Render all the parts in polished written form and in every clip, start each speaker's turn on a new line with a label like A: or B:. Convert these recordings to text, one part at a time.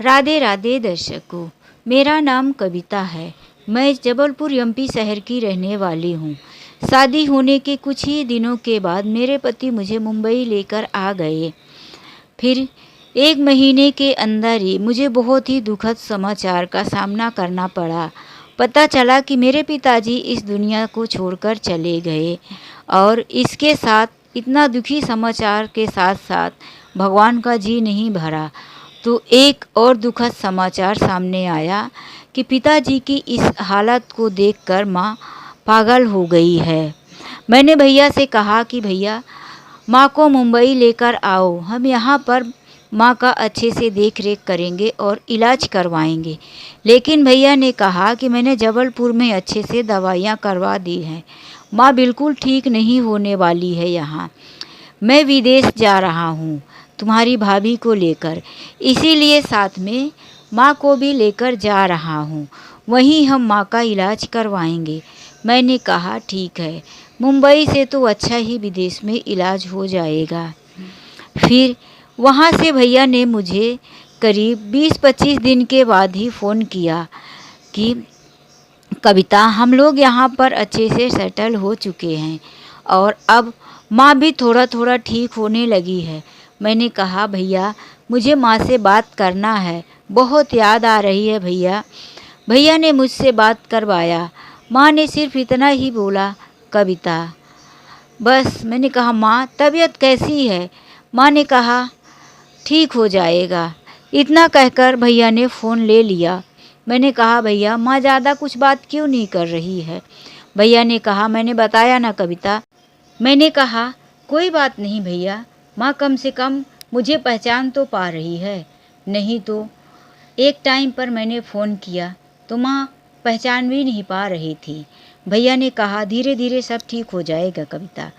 A: राधे राधे दर्शकों, मेरा नाम कविता है। मैं जबलपुर एमपी शहर की रहने वाली हूँ। शादी होने के कुछ ही दिनों के बाद मेरे पति मुझे मुंबई लेकर आ गए। फिर 1 महीने के अंदर ही मुझे बहुत ही दुखद समाचार का सामना करना पड़ा। पता चला कि मेरे पिताजी इस दुनिया को छोड़कर चले गए और इसके साथ इतना दुखी समाचार के साथ साथ भगवान का जी नहीं भरा। तो एक और दुखद समाचार सामने आया कि पिताजी की इस हालत को देखकर माँ पागल हो गई है। मैंने भैया से कहा कि भैया, माँ को मुंबई लेकर आओ, हम यहाँ पर माँ का अच्छे से देख रेख करेंगे और इलाज करवाएंगे। लेकिन भैया ने कहा कि मैंने जबलपुर में अच्छे से दवाइयाँ करवा दी हैं, माँ बिल्कुल ठीक नहीं होने वाली है। यहाँ मैं विदेश जा रहा हूँ तुम्हारी भाभी को लेकर, इसीलिए साथ में माँ को भी लेकर जा रहा हूँ, वहीं हम माँ का इलाज करवाएंगे। मैंने कहा ठीक है, मुंबई से तो अच्छा ही विदेश में इलाज हो जाएगा। फिर वहाँ से भैया ने मुझे करीब 20-25 दिन के बाद ही फ़ोन किया कि कविता, हम लोग यहाँ पर अच्छे से सेटल हो चुके हैं और अब माँ भी थोड़ा थोड़ा ठीक होने लगी है। मैंने कहा भैया, मुझे माँ से बात करना है, बहुत याद आ रही है भैया। भैया ने मुझसे बात करवाया। माँ ने सिर्फ इतना ही बोला, कविता बस। मैंने कहा माँ, तबीयत कैसी है? माँ ने कहा ठीक हो जाएगा। इतना कहकर भैया ने फ़ोन ले लिया। मैंने कहा भैया, माँ ज़्यादा कुछ बात क्यों नहीं कर रही है? भैया ने कहा मैंने बताया ना कविता। मैंने कहा कोई बात नहीं भैया, माँ कम से कम मुझे पहचान तो पा रही है, नहीं तो एक टाइम पर मैंने फ़ोन किया तो माँ पहचान भी नहीं पा रही थी। भैया ने कहा धीरे धीरे सब ठीक हो जाएगा कविता।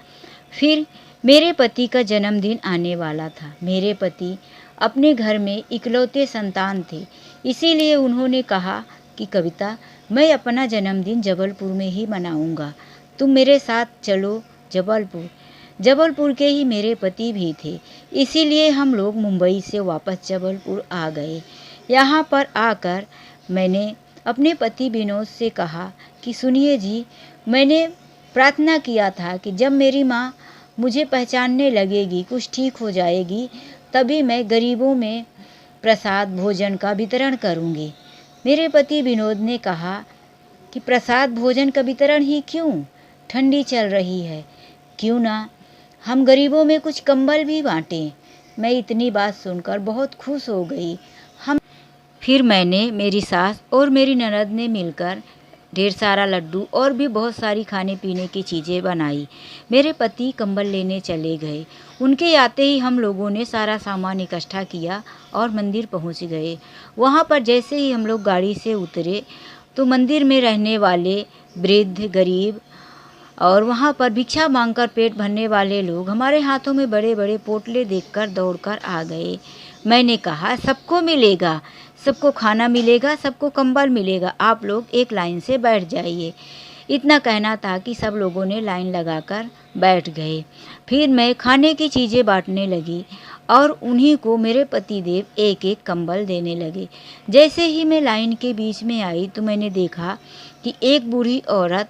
A: फिर मेरे पति का जन्मदिन आने वाला था। मेरे पति अपने घर में इकलौते संतान थे, इसीलिए उन्होंने कहा कि कविता, मैं अपना जन्मदिन जबलपुर में ही मनाऊंगा, तुम मेरे साथ चलो जबलपुर। जबलपुर के ही मेरे पति भी थे, इसीलिए हम लोग मुंबई से वापस जबलपुर आ गए। यहाँ पर आकर मैंने अपने पति विनोद से कहा कि सुनिए जी, मैंने प्रार्थना किया था कि जब मेरी माँ मुझे पहचानने लगेगी, कुछ ठीक हो जाएगी, तभी मैं गरीबों में प्रसाद भोजन का वितरण करूँगी। मेरे पति विनोद ने कहा कि प्रसाद भोजन का वितरण ही क्यों, ठंडी चल रही है, क्यों ना हम गरीबों में कुछ कंबल भी बांटें। मैं इतनी बात सुनकर बहुत खुश हो गई। फिर मैंने, मेरी सास और मेरी ननद ने मिलकर ढेर सारा लड्डू और भी बहुत सारी खाने पीने की चीज़ें बनाई। मेरे पति कंबल लेने चले गए। उनके आते ही हम लोगों ने सारा सामान इकट्ठा किया और मंदिर पहुंच गए। वहां पर जैसे ही हम लोग गाड़ी से उतरे तो मंदिर में रहने वाले वृद्ध, गरीब और वहाँ पर भिक्षा मांगकर पेट भरने वाले लोग हमारे हाथों में बड़े बड़े पोटले देखकर दौड़कर आ गए। मैंने कहा सबको मिलेगा, सबको खाना मिलेगा, सबको कंबल मिलेगा, आप लोग एक लाइन से बैठ जाइए। इतना कहना था कि सब लोगों ने लाइन लगाकर बैठ गए। फिर मैं खाने की चीज़ें बांटने लगी और उन्हीं को मेरे पतिदेव एक एक कंबल देने लगे। जैसे ही मैं लाइन के बीच में आई तो मैंने देखा कि एक बूढ़ी औरत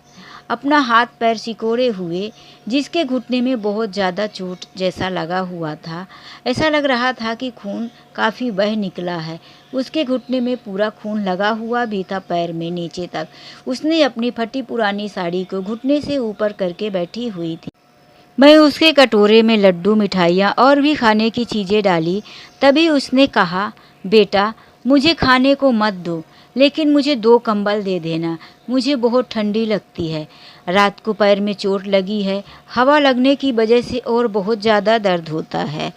A: अपना हाथ पैर सिकोड़े हुए, जिसके घुटने में बहुत ज़्यादा चोट जैसा लगा हुआ था, ऐसा लग रहा था कि खून काफ़ी बह निकला है। उसके घुटने में पूरा खून लगा हुआ भी था, पैर में नीचे तक। उसने अपनी फटी पुरानी साड़ी को घुटने से ऊपर करके बैठी हुई थी। मैं उसके कटोरे में लड्डू, मिठाइयाँ और भी खाने की चीज़ें डाली। तभी उसने कहा, बेटा मुझे खाने को मत दो, लेकिन मुझे 2 कंबल दे देना, मुझे बहुत ठंडी लगती है, रात को पैर में चोट लगी है, हवा लगने की वजह से और बहुत ज़्यादा दर्द होता है।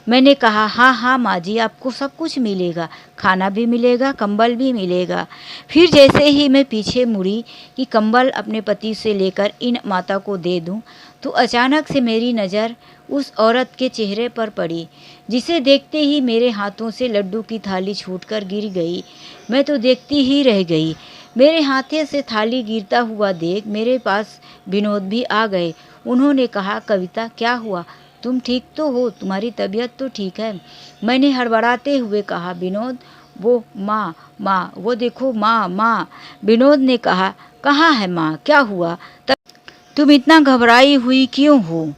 A: मैंने कहा हाँ हाँ माँ जी, आपको सब कुछ मिलेगा, खाना भी मिलेगा, कंबल भी मिलेगा। फिर जैसे ही मैं पीछे मुड़ी कि कंबल अपने पति से लेकर इन माता को दे दूं, तो अचानक से मेरी नज़र उस औरत के चेहरे पर पड़ी, जिसे देखते ही मेरे हाथों से लड्डू की थाली छूटकर गिर गई। मैं तो देखती ही रह गई। मेरे हाथे से थाली गिरता हुआ देख मेरे पास विनोद भी आ गए। उन्होंने कहा, कविता क्या हुआ, तुम ठीक तो हो, तुम्हारी तबीयत तो ठीक है? मैंने हड़बड़ाते हुए कहा, विनोद वो माँ माँ, वो देखो माँ माँ। विनोद ने कहा, कहाँ है माँ, क्या हुआ? तब तुम इतना घबराई हुई क्यों हो?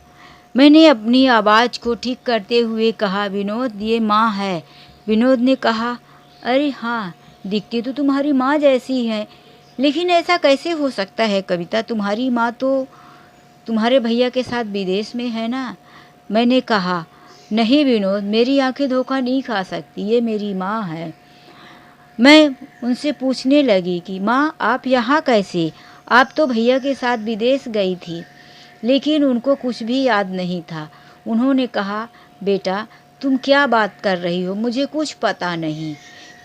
A: मैंने अपनी आवाज़ को ठीक करते हुए कहा, विनोद ये माँ है। विनोद ने कहा, अरे हाँ, दिखती तो तुम्हारी माँ जैसी है, लेकिन ऐसा कैसे हो सकता है कविता, तुम्हारी माँ तो तुम्हारे भैया के साथ विदेश में है ना? मैंने कहा, नहीं विनोद, मेरी आंखें धोखा नहीं खा सकती, ये मेरी माँ है। मैं उनसे पूछने लगी कि माँ आप यहाँ कैसे? आप तो भैया के साथ विदेश गई थी। लेकिन उनको कुछ भी याद नहीं था। उन्होंने कहा, बेटा तुम क्या बात कर रही हो, मुझे कुछ पता नहीं।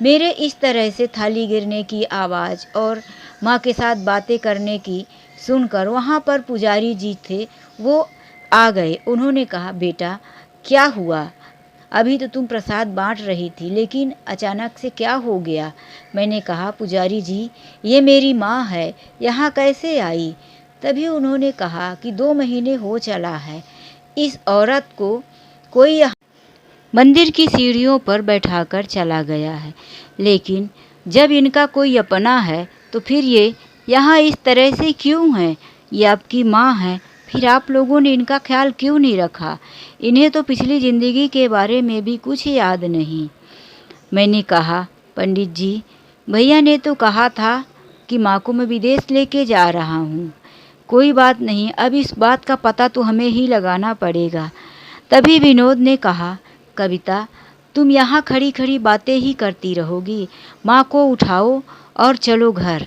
A: मेरे इस तरह से थाली गिरने की आवाज़ और माँ के साथ बातें करने की सुनकर वहाँ पर पुजारी जी थे, वो आ गए। उन्होंने कहा, बेटा क्या हुआ? अभी तो तुम प्रसाद बांट रही थी, लेकिन अचानक से क्या हो गया? मैंने कहा, पुजारी जी ये मेरी माँ है, यहाँ कैसे आई? तभी उन्होंने कहा कि 2 महीने हो चला है, इस औरत को कोई यहाँ मंदिर की सीढ़ियों पर बैठाकर चला गया है, लेकिन जब इनका कोई अपना है तो फिर ये यहाँ इस तरह से क्यों है? ये आपकी माँ है, फिर आप लोगों ने इनका ख्याल क्यों नहीं रखा? इन्हें तो पिछली ज़िंदगी के बारे में भी कुछ याद नहीं। मैंने कहा, पंडित जी भैया ने तो कहा था कि माँ को मैं विदेश लेके जा रहा हूँ। कोई बात नहीं, अब इस बात का पता तो हमें ही लगाना पड़ेगा। तभी विनोद ने कहा, कविता तुम यहाँ खड़ी खड़ी बातें ही करती रहोगी, माँ को उठाओ और चलो घर।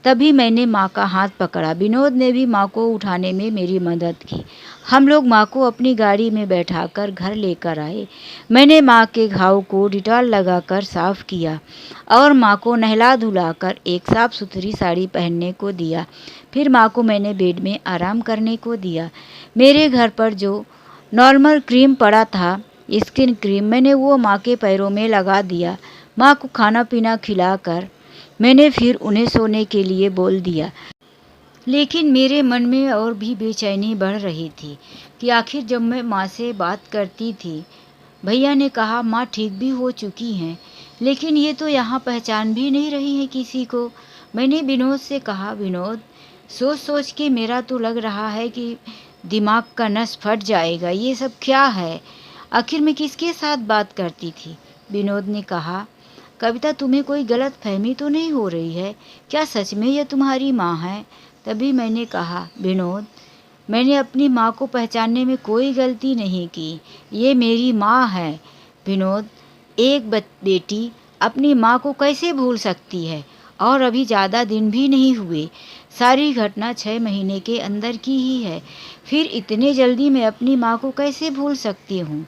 A: तभी मैंने माँ का हाथ पकड़ा। विनोद ने भी माँ को उठाने में मेरी मदद की। हम लोग माँ को अपनी गाड़ी में बैठाकर घर लेकर आए। मैंने माँ के घाव को डिटॉल लगाकर साफ़ किया और माँ को नहला धुलाकर एक साफ़ सुथरी साड़ी पहनने को दिया। फिर माँ को मैंने बेड में आराम करने को दिया। मेरे घर पर जो नॉर्मल क्रीम पड़ा था, स्किन क्रीम, मैंने वो माँ के पैरों में लगा दिया। माँ को खाना पीना खिलाकर मैंने फिर उन्हें सोने के लिए बोल दिया। लेकिन मेरे मन में और भी बेचैनी बढ़ रही थी कि आखिर जब मैं माँ से बात करती थी, भैया ने कहा माँ ठीक भी हो चुकी हैं, लेकिन ये तो यहाँ पहचान भी नहीं रही है किसी को। मैंने विनोद से कहा, विनोद सोच सोच के मेरा तो लग रहा है कि दिमाग का नस फट जाएगा, ये सब क्या है? आखिर मैं किसके साथ बात करती थी? विनोद ने कहा, कविता तुम्हें कोई गलत फहमी तो नहीं हो रही है? क्या सच में यह तुम्हारी माँ है? तभी मैंने कहा, विनोद मैंने अपनी माँ को पहचानने में कोई गलती नहीं की, ये मेरी माँ है। विनोद एक बेटी अपनी माँ को कैसे भूल सकती है? और अभी ज़्यादा दिन भी नहीं हुए, सारी घटना 6 महीने के अंदर की ही है, फिर इतने जल्दी मैं अपनी माँ को कैसे भूल सकती हूँ?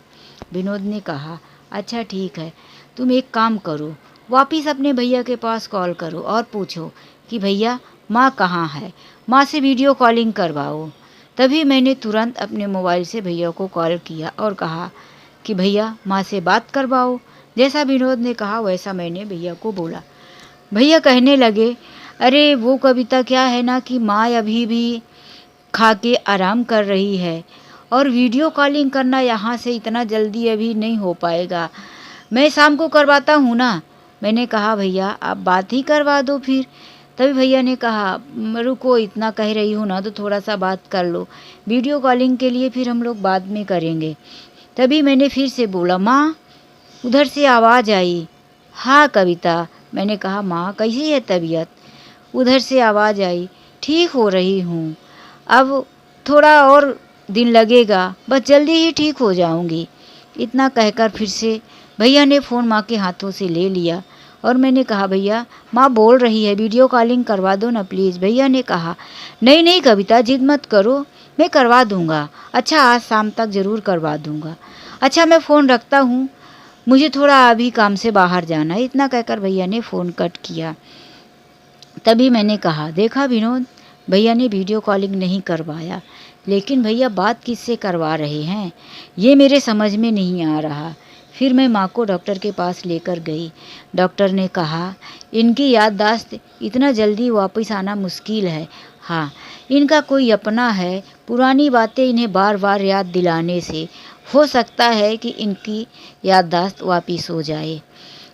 A: विनोद ने कहा, अच्छा ठीक है, तुम एक काम करो, वापिस अपने भैया के पास कॉल करो और पूछो कि भैया माँ कहाँ है, माँ से वीडियो कॉलिंग करवाओ। तभी मैंने तुरंत अपने मोबाइल से भैया को कॉल किया और कहा कि भैया माँ से बात करवाओ। जैसा विनोद ने कहा वैसा मैंने भैया को बोला। भैया कहने लगे, अरे वो कविता क्या है ना कि माँ अभी भी खा के आराम कर रही है और वीडियो कॉलिंग करना यहाँ से इतना जल्दी अभी नहीं हो पाएगा, मैं शाम को करवाता हूँ ना। मैंने कहा, भैया आप बात ही करवा दो फिर। तभी भैया ने कहा, रुको इतना कह रही हूँ ना तो थोड़ा सा बात कर लो, वीडियो कॉलिंग के लिए फिर हम लोग बाद में करेंगे। तभी मैंने फिर से बोला, माँ। उधर से आवाज़ आई, हाँ कविता। मैंने कहा, माँ कैसी है तबीयत? उधर से आवाज़ आई, ठीक हो रही हूँ, अब थोड़ा और दिन लगेगा, बस जल्दी ही ठीक हो जाऊँगी। इतना कहकर फिर से भैया ने फ़ोन माँ के हाथों से ले लिया और मैंने कहा, भैया माँ बोल रही है, वीडियो कॉलिंग करवा दो ना प्लीज़। भैया ने कहा, नहीं नहीं कविता जिद मत करो, मैं करवा दूँगा। अच्छा आज शाम तक ज़रूर करवा दूँगा। अच्छा मैं फ़ोन रखता हूँ, मुझे थोड़ा अभी काम से बाहर जाना है। इतना कहकर भैया ने फ़ोन कट किया। तभी मैंने कहा, देखा विनोद, भैया ने वीडियो कॉलिंग नहीं करवाया, लेकिन भैया बात किससे करवा रहे हैं ये मेरे समझ में नहीं आ रहा। फिर मैं माँ को डॉक्टर के पास लेकर गई। डॉक्टर ने कहा, इनकी याददाश्त इतना जल्दी वापस आना मुश्किल है। हाँ, इनका कोई अपना है, पुरानी बातें इन्हें बार बार याद दिलाने से हो सकता है कि इनकी याददाश्त वापस हो जाए।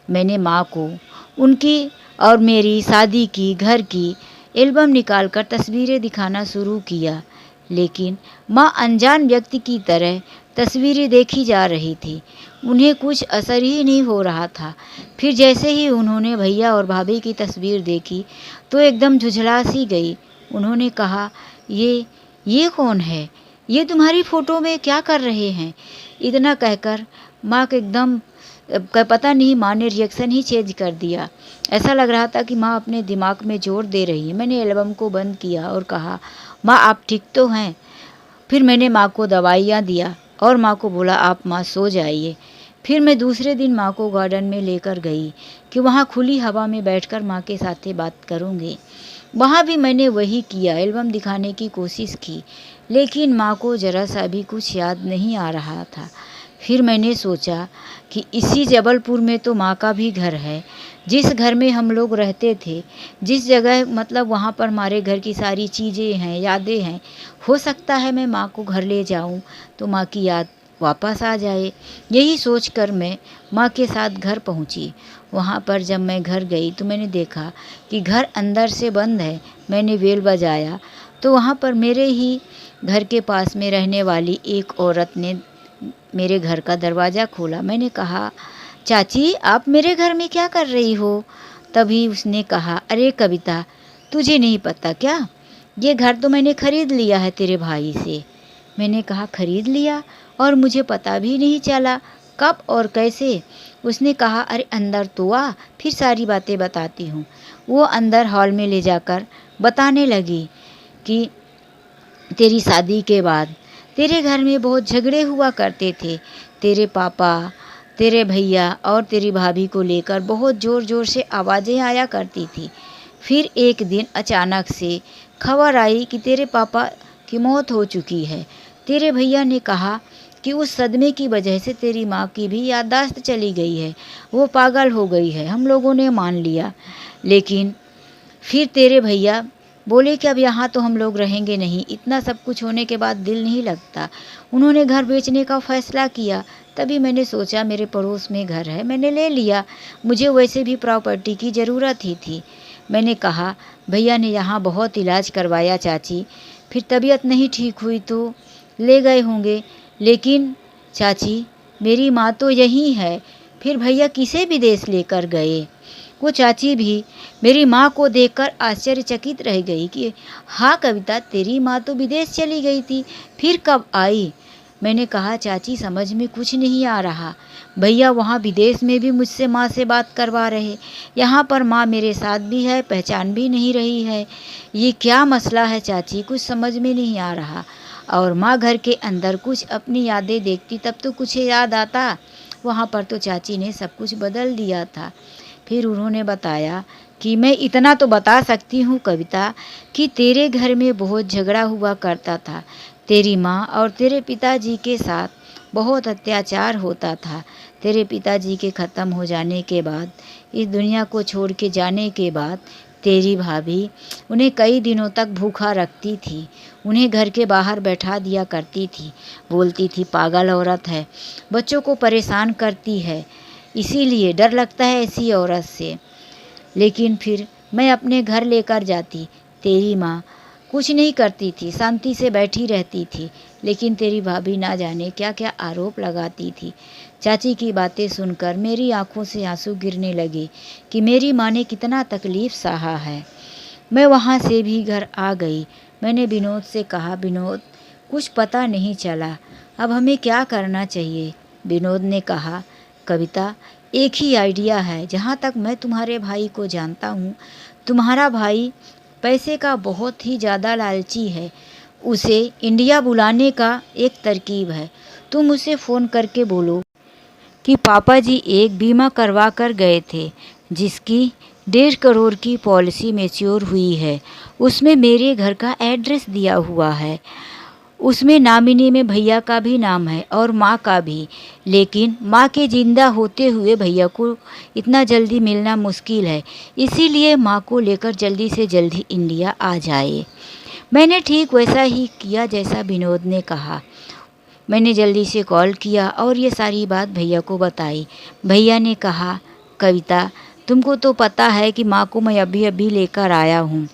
A: मैंने माँ को उनकी और मेरी शादी की, घर की एल्बम निकालकर तस्वीरें दिखाना शुरू किया, लेकिन माँ अनजान व्यक्ति की तरह तस्वीरें देखी जा रही थी। उन्हें कुछ असर ही नहीं हो रहा था। फिर जैसे ही उन्होंने भैया और भाभी की तस्वीर देखी तो एकदम झुझला सी गई। उन्होंने कहा, ये कौन है? ये तुम्हारी फ़ोटो में क्या कर रहे हैं? इतना कहकर माँ को एकदम पता नहीं, माँ ने रिएक्शन ही चेंज कर दिया। ऐसा लग रहा था कि माँ अपने दिमाग में जोर दे रही है। मैंने एल्बम को बंद किया और कहा, माँ आप ठीक तो हैं? फिर मैंने माँ को दवाइयाँ दिया और माँ को बोला, आप माँ सो जाइए। फिर मैं दूसरे दिन माँ को गार्डन में लेकर गई कि वहाँ खुली हवा में बैठकर माँ के साथ बात करूँगी। वहाँ भी मैंने वही किया, एल्बम दिखाने की कोशिश की, लेकिन माँ को ज़रा सा भी कुछ याद नहीं आ रहा था। फिर मैंने सोचा कि इसी जबलपुर में तो माँ का भी घर है, जिस घर में हम लोग रहते थे, जिस जगह मतलब वहाँ पर हमारे घर की सारी चीज़ें हैं, यादें हैं। हो सकता है मैं माँ को घर ले जाऊँ तो माँ की याद वापस आ जाए। यही सोचकर मैं माँ के साथ घर पहुँची। वहाँ पर जब मैं घर गई तो मैंने देखा कि घर अंदर से बंद है। मैंने बेल बजाया तो वहाँ पर मेरे ही घर के पास में रहने वाली एक औरत ने मेरे घर का दरवाज़ा खोला। मैंने कहा, चाची आप मेरे घर में क्या कर रही हो? तभी उसने कहा, अरे कविता, तुझे नहीं पता क्या? ये घर तो मैंने ख़रीद लिया है तेरे भाई से। मैंने कहा, ख़रीद लिया? और मुझे पता भी नहीं चला, कब और कैसे? उसने कहा, अरे अंदर तो आ, फिर सारी बातें बताती हूँ। वो अंदर हॉल में ले जाकर बताने लगी कि तेरी शादी के बाद तेरे घर में बहुत झगड़े हुआ करते थे। तेरे पापा, तेरे भैया और तेरी भाभी को लेकर बहुत ज़ोर ज़ोर से आवाज़ें आया करती थी। फिर एक दिन अचानक से खबर आई कि तेरे पापा की मौत हो चुकी है। तेरे भैया ने कहा कि उस सदमे की वजह से तेरी माँ की भी याददाश्त चली गई है, वो पागल हो गई है। हम लोगों ने मान लिया, लेकिन फिर तेरे भैया बोले कि अब यहाँ तो हम लोग रहेंगे नहीं, इतना सब कुछ होने के बाद दिल नहीं लगता। उन्होंने घर बेचने का फ़ैसला किया। तभी मैंने सोचा मेरे पड़ोस में घर है, मैंने ले लिया। मुझे वैसे भी प्रॉपर्टी की ज़रूरत ही थी। मैंने कहा, भैया ने यहाँ बहुत इलाज करवाया चाची, फिर तबीयत नहीं ठीक हुई तो ले गए होंगे। लेकिन चाची मेरी माँ तो यहीं है। फिर भैया किसे विदेश लेकर गए? वो चाची भी मेरी माँ को देखकर आश्चर्यचकित रह गई कि हाँ कविता, तेरी माँ तो विदेश चली गई थी, फिर कब आई? मैंने कहा, चाची समझ में कुछ नहीं आ रहा। भैया वहाँ विदेश में भी मुझसे माँ से बात करवा रहे, यहाँ पर माँ मेरे साथ भी है, पहचान भी नहीं रही है। ये क्या मसला है चाची, कुछ समझ में नहीं आ रहा। और माँ घर के अंदर कुछ अपनी यादें देखती तब तो कुछ याद आता, वहाँ पर तो चाची ने सब कुछ बदल दिया था। फिर उन्होंने बताया कि मैं इतना तो बता सकती हूँ कविता कि तेरे घर में बहुत झगड़ा हुआ करता था। तेरी माँ और तेरे पिताजी के साथ बहुत अत्याचार होता था। तेरे पिताजी के ख़त्म हो जाने के बाद, इस दुनिया को छोड़ के जाने के बाद, तेरी भाभी उन्हें कई दिनों तक भूखा रखती थी। उन्हें घर के बाहर बैठा दिया करती थी। बोलती थी, पागल औरत है, बच्चों को परेशान करती है, इसीलिए डर लगता है ऐसी औरत से। लेकिन फिर मैं अपने घर लेकर जाती, तेरी माँ कुछ नहीं करती थी, शांति से बैठी रहती थी। लेकिन तेरी भाभी ना जाने क्या क्या आरोप लगाती थी। चाची की बातें सुनकर मेरी आंखों से आंसू गिरने लगे कि मेरी माँ ने कितना तकलीफ़ सहा है। मैं वहाँ से भी घर आ गई। मैंने विनोद से कहा, विनोद कुछ पता नहीं चला, अब हमें क्या करना चाहिए? विनोद ने कहा, कविता एक ही आइडिया है। जहाँ तक मैं तुम्हारे भाई को जानता हूँ, तुम्हारा भाई पैसे का बहुत ही ज़्यादा लालची है। उसे इंडिया बुलाने का एक तरकीब है। तुम उसे फ़ोन करके बोलो कि पापा जी एक बीमा करवा कर गए थे, जिसकी 1.5 करोड़ की पॉलिसी मैच्योर हुई है। उसमें मेरे घर का एड्रेस दिया हुआ है। उसमें नॉमिनी में भैया का भी नाम है और माँ का भी, लेकिन माँ के ज़िंदा होते हुए भैया को इतना जल्दी मिलना मुश्किल है। इसीलिए माँ को लेकर जल्दी से जल्दी इंडिया आ जाए। मैंने ठीक वैसा ही किया जैसा विनोद ने कहा। मैंने जल्दी से कॉल किया और ये सारी बात भैया को बताई। भैया ने कहा, कविता, तुमको तो पता है कि माँ को मैं अभी अभी लेकर आया हूँ,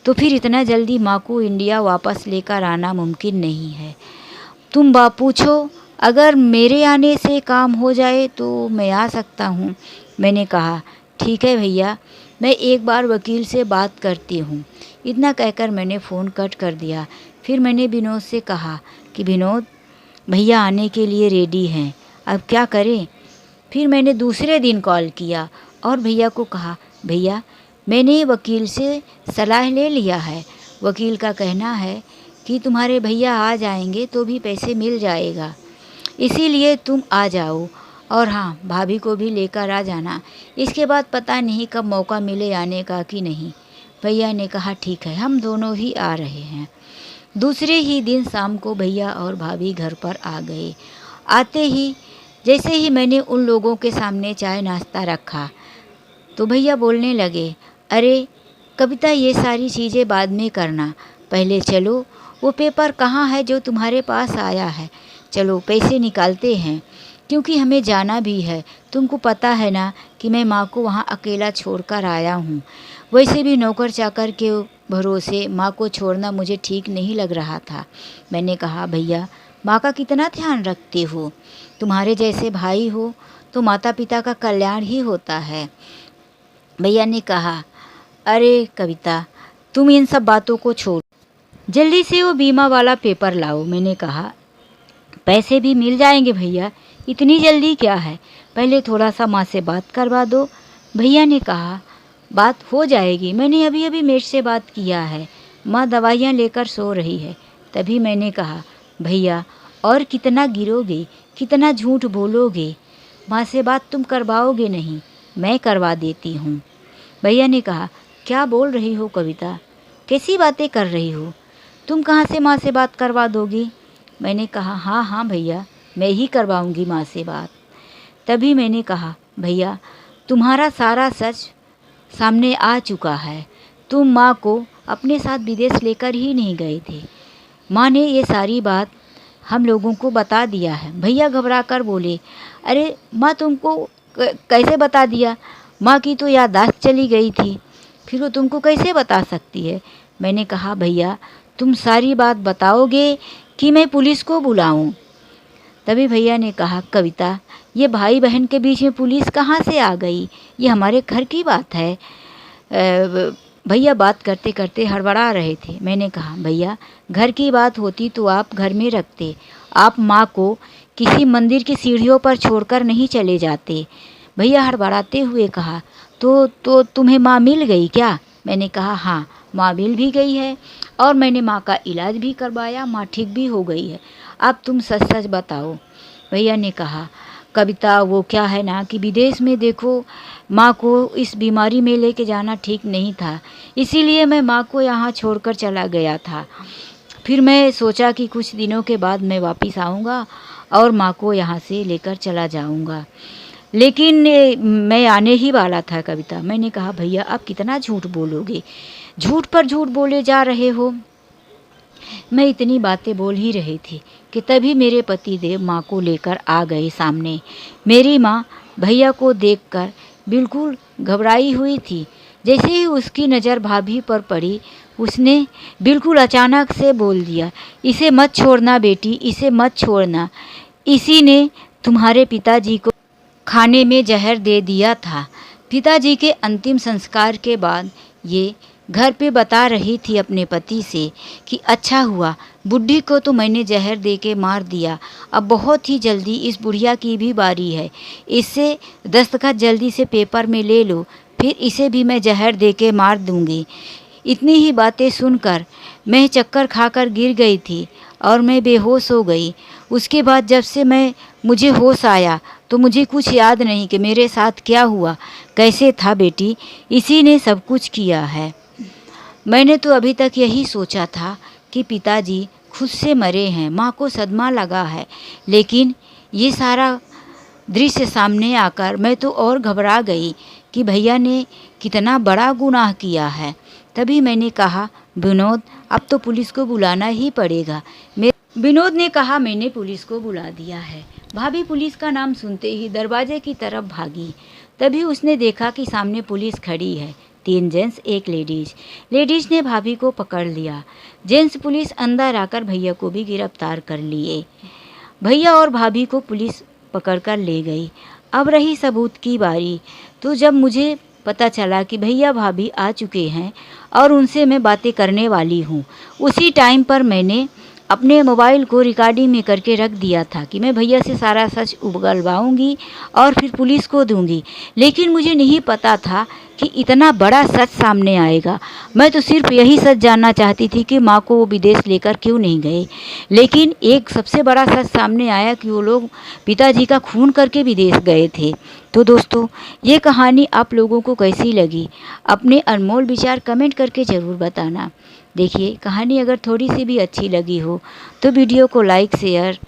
A: तो फिर इतना जल्दी माँ को इंडिया वापस लेकर आना मुमकिन नहीं है। तुम पूछो, अगर मेरे आने से काम हो जाए तो मैं आ सकता हूँ। मैंने कहा, ठीक है भैया, मैं एक बार वकील से बात करती हूँ। इतना कहकर मैंने फ़ोन कट कर दिया। फिर मैंने विनोद से कहा कि विनोद, भैया आने के लिए रेडी हैं, अब क्या करें। फिर मैंने दूसरे दिन कॉल किया और भैया को कहा, भैया मैंने वकील से सलाह ले लिया है, वकील का कहना है कि तुम्हारे भैया आ जाएंगे तो भी पैसे मिल जाएगा, इसीलिए तुम आ जाओ, और हाँ, भाभी को भी लेकर आ जाना। इसके बाद पता नहीं कब मौका मिले आने का कि नहीं। भैया ने कहा, ठीक है, हम दोनों ही आ रहे हैं। दूसरे ही दिन शाम को भैया और भाभी घर पर आ गए। आते ही जैसे ही मैंने उन लोगों के सामने चाय नाश्ता रखा तो भैया बोलने लगे, अरे कविता, ये सारी चीज़ें बाद में करना, पहले चलो वो पेपर कहाँ है जो तुम्हारे पास आया है, चलो पैसे निकालते हैं, क्योंकि हमें जाना भी है। तुमको पता है ना कि मैं माँ को वहाँ अकेला छोड़कर आया हूँ। वैसे भी नौकर चाकर के भरोसे माँ को छोड़ना मुझे ठीक नहीं लग रहा था। मैंने कहा, भैया माँ का कितना ध्यान रखते हो, तुम्हारे जैसे भाई हो तो माता पिता का कल्याण ही होता है। भैया ने कहा, अरे कविता, तुम इन सब बातों को छोड़, जल्दी से वो बीमा वाला पेपर लाओ। मैंने कहा, पैसे भी मिल जाएंगे भैया, इतनी जल्दी क्या है, पहले थोड़ा सा माँ से बात करवा दो। भैया ने कहा, बात हो जाएगी, मैंने अभी अभी मेट से बात किया है, माँ दवाइयाँ लेकर सो रही है। तभी मैंने कहा, भैया और कितना गिरोगे, कितना झूठ बोलोगे, माँ से बात तुम करवाओगे नहीं, मैं करवा देती हूँ। भैया ने कहा, क्या बोल रही हो कविता, कैसी बातें कर रही हो, तुम कहाँ से माँ से बात करवा दोगी। मैंने कहा, हाँ हाँ भैया, मैं ही करवाऊँगी माँ से बात। तभी मैंने कहा, भैया तुम्हारा सारा सच सामने आ चुका है, तुम माँ को अपने साथ विदेश लेकर ही नहीं गए थे। माँ ने ये सारी बात हम लोगों को बता दिया है। भैया घबरा कर बोले, अरे माँ तुमको कैसे बता दिया, माँ की तो याददाश्त चली गई थी, फिर वो तुमको कैसे बता सकती है। मैंने कहा, भैया तुम सारी बात बताओगे कि मैं पुलिस को बुलाऊं। तभी भैया ने कहा, कविता ये भाई बहन के बीच में पुलिस कहाँ से आ गई, ये हमारे घर की बात है। भैया बात करते करते हड़बड़ा रहे थे। मैंने कहा, भैया घर की बात होती तो आप घर में रखते, आप माँ को किसी मंदिर की सीढ़ियों पर छोड़कर नहीं चले जाते। भैया हड़बड़ाते हुए कहा, तो तुम्हें माँ मिल गई क्या। मैंने कहा, हाँ माँ मिल भी गई है और मैंने माँ का इलाज भी करवाया, माँ ठीक भी हो गई है। अब तुम सच सच बताओ। भैया ने कहा, कविता वो क्या है ना कि विदेश में देखो माँ को इस बीमारी में लेके जाना ठीक नहीं था, इसीलिए मैं माँ को यहाँ छोड़कर चला गया था। फिर मैं सोचा कि कुछ दिनों के बाद मैं वापस आऊँगा और माँ को यहाँ से लेकर चला जाऊँगा, लेकिन मैं आने ही वाला था कविता। मैंने कहा, भैया आप कितना झूठ बोलोगे, झूठ पर झूठ बोले जा रहे हो। मैं इतनी बातें बोल ही रही थी कि तभी मेरे पति देव माँ को लेकर आ गए सामने। मेरी माँ भैया को देखकर बिल्कुल घबराई हुई थी। जैसे ही उसकी नज़र भाभी पर पड़ी, उसने बिल्कुल अचानक से बोल दिया, इसे मत छोड़ना बेटी, इसे मत छोड़ना, इसी ने तुम्हारे पिताजी को खाने में जहर दे दिया था। पिताजी के अंतिम संस्कार के बाद ये घर पे बता रही थी अपने पति से कि अच्छा हुआ, बुढ़ी को तो मैंने जहर दे के मार दिया, अब बहुत ही जल्दी इस बुढ़िया की भी बारी है, इससे दस्तखत जल्दी से पेपर में ले लो, फिर इसे भी मैं जहर दे के मार दूँगी। इतनी ही बातें सुनकर मैं चक्कर खाकर गिर गई थी और मैं बेहोश हो गई। उसके बाद जब से मुझे होश आया तो मुझे कुछ याद नहीं कि मेरे साथ क्या हुआ, कैसे था बेटी, इसी ने सब कुछ किया है। मैंने तो अभी तक यही सोचा था कि पिताजी खुद से मरे हैं, माँ को सदमा लगा है, लेकिन ये सारा दृश्य सामने आकर मैं तो और घबरा गई कि भैया ने कितना बड़ा गुनाह किया है। तभी मैंने कहा, विनोद अब तो पुलिस को बुलाना ही पड़ेगा। विनोद ने कहा, मैंने पुलिस को बुला दिया है। भाभी पुलिस का नाम सुनते ही दरवाजे की तरफ भागी तभी उसने देखा कि सामने पुलिस खड़ी है, 3 जेंट्स एक लेडीज। लेडीज ने भाभी को पकड़ लिया। जेंट्स पुलिस अंदर आकर भैया को भी गिरफ्तार कर लिए। भैया और भाभी को पुलिस पकड़कर ले गई। अब रही सबूत की बारी। तो जब मुझे पता चला कि भैया भाभी आ चुके हैं और उनसे मैं बातें करने वाली हूँ, उसी टाइम पर मैंने अपने मोबाइल को रिकॉर्डिंग में करके रख दिया था कि मैं भैया से सारा सच उगलवाऊंगी और फिर पुलिस को दूंगी। लेकिन मुझे नहीं पता था कि इतना बड़ा सच सामने आएगा। मैं तो सिर्फ यही सच जानना चाहती थी कि माँ को वो विदेश लेकर क्यों नहीं गए। लेकिन एक सबसे बड़ा सच सामने आया कि वो लोग पिताजी का खून करके विदेश गए थे। तो दोस्तों, ये कहानी आप लोगों को कैसी लगी? अपने अनमोल विचार कमेंट करके ज़रूर बताना। देखिए, कहानी अगर थोड़ी सी भी अच्छी लगी हो तो वीडियो को लाइक, शेयर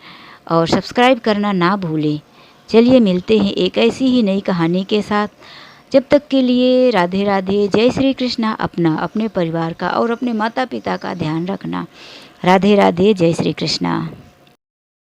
A: और सब्सक्राइब करना ना भूलें। चलिए मिलते हैं एक ऐसी ही नई कहानी के साथ। जब तक के लिए राधे राधे, जय श्री कृष्णा। अपना, अपने परिवार का और अपने माता पिता का ध्यान रखना। राधे राधे, जय श्री कृष्णा।